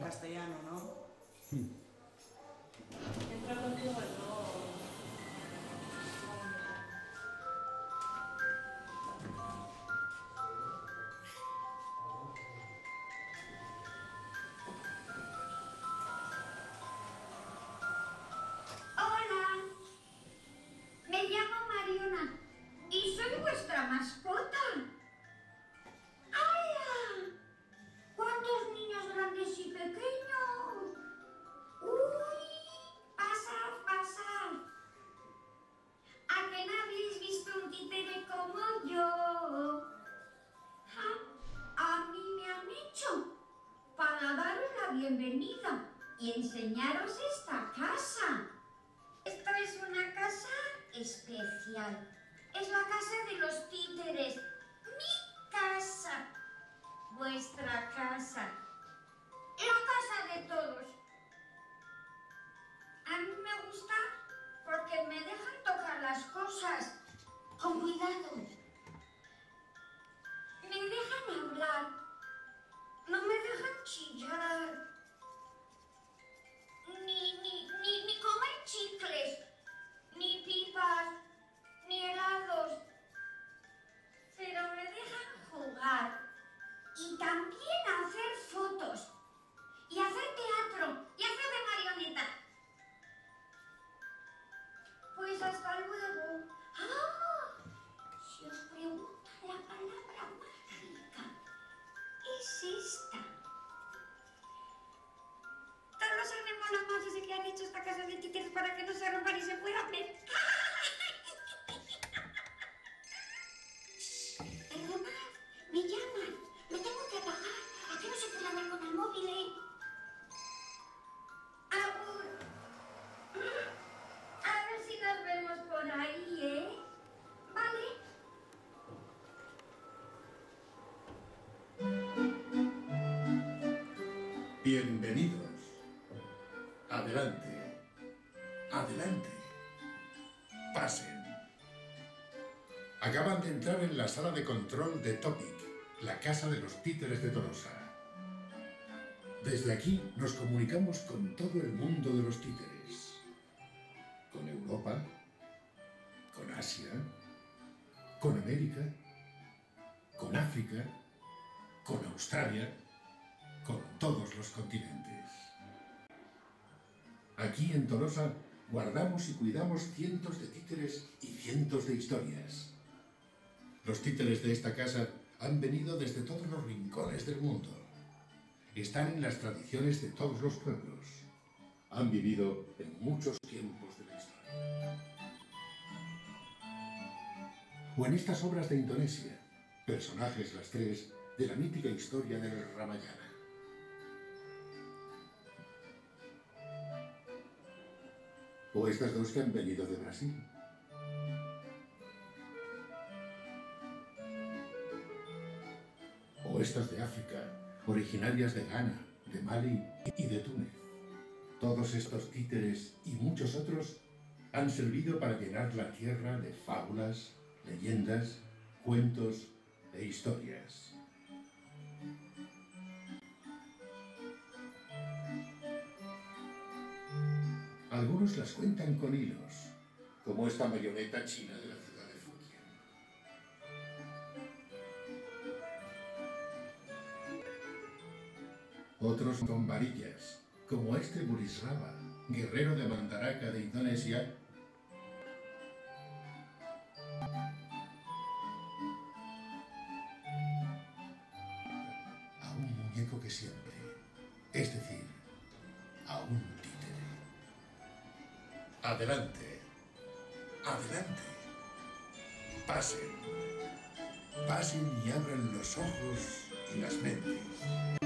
castellano, ¿no? Entra contigo el no. Hola, me llamo Mariona y soy vuestra mascota. ¡Hala! ¿Cuántos niños grandes y pequeños? ¡Uy! ¡Pasad, pasad! ¿A que no habéis visto un títere como yo? A mí me han hecho para daros la bienvenida y enseñaros esta casa. Esto es una casa especial. Es la casa de los títeres. Mi casa. Vuestra casa. La casa de todos. A mí me gusta porque me dejan tocar las cosas con cuidado. Me dejan hablar. No me dejan chillar. Ni comer chicles, ni pipas, ni helados. Pero me dejan jugar. Y también hacer fotos. Y hacer teatro. Y hacer de marioneta. Pues hasta luego. ¡Ah! Si os preguntan la palabra mágica, es esta. Todos los haremos la más desde que han hecho esta casa de títeres para que no se rompan y se puedan ver. Perdonad, me llaman. Lo tengo que apagar. ¿A qué no se puede hablar con el móvil, A ver si nos vemos por ahí, ¿Vale? Bienvenidos. Adelante. Adelante. Pasen. Acaban de entrar en la sala de control de Topic, la casa de los títeres de Tolosa. Desde aquí nos comunicamos con todo el mundo de los títeres. Con Europa, con Asia, con América, con África, con Australia, con todos los continentes. Aquí en Tolosa guardamos y cuidamos cientos de títeres y cientos de historias. Los títeres de esta casa han venido desde todos los rincones del mundo. Están en las tradiciones de todos los pueblos. Han vivido en muchos tiempos de la historia. O en estas obras de Indonesia, personajes las tres de la mítica historia del Ramayana. O estas dos que han venido de Brasil. O estas de África, originarias de Ghana, de Mali y de Túnez. Todos estos títeres y muchos otros han servido para llenar la tierra de fábulas, leyendas, cuentos e historias. Algunos las cuentan con hilos, como esta marioneta china de la ciudad de Fujian. Otros con varillas, como este Burisrama, guerrero de Mandaraka de Indonesia, a un muñeco que siempre, es decir, a un títere. Adelante, adelante, pasen, pasen y abran los ojos y las mentes.